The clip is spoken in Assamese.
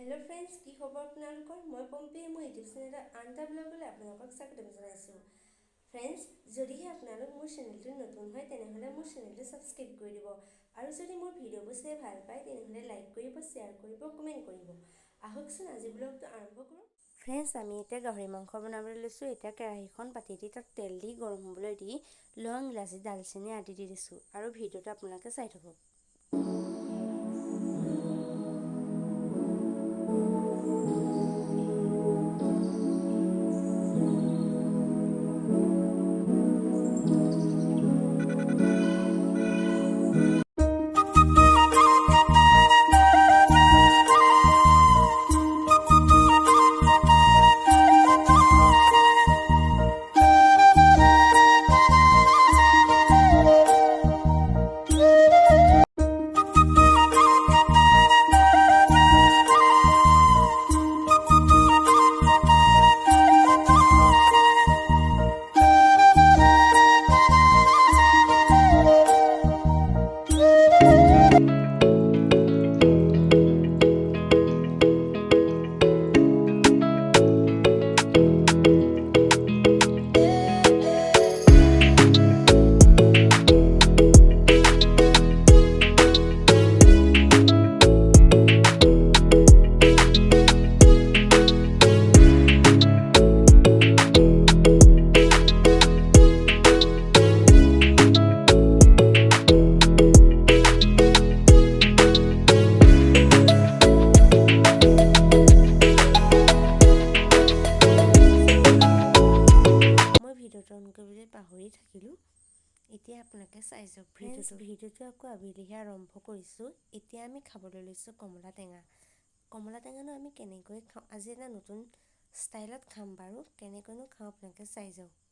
हेलो फ्रेंड्स की खबर আপোনালোকৰ মই পম্পী মোৰ ইউটিউব চেনেলৰ আনটা ব্লগলৈ আপোনালোকক স্বাগতম জনাইছোঁ फ्रेंड्स যদিহে আপোনালোক মোৰ চেনেলটো নতুন হয় তেনেহলে মোৰ চেনেলটো সাবস্ক্ৰাইব কৰি দিব আৰু যদি মোৰ ভিডিঅ'বোৰ চাই ভাল পায় তেনেহলে লাইক কৰিব শেয়াৰ কৰিব কমেন্ট কৰিব আহকচোন আজি ব্লগটো আৰম্ভ কৰোঁ फ्रेंड्स আমি এতিয়া গাহৰি মাংস বনাবলৈ লৈছো এতিয়া কেৰাহীখন পাতি দি তাত তেল দি গৰম হ'বলৈ দি লং ইলাচি দালচেনি আদি দি দিছো আৰু ভিডিঅ'টো আপোনালোকে চাই থাকক পাহৰি থাকিলোঁ এতিয়া আপোনালোকে চাই যাওক ভিডিঅ'টো আকৌ আবেলিহে আৰম্ভ কৰিছোঁ এতিয়া আমি খাবলৈ লৈছোঁ কমলা টেঙানো আমি কেনেকৈ খাওঁ আজি এটা নতুন ষ্টাইলত খাম বাৰু কেনেকৈনো খাওঁ আপোনালোকে চাই যাওক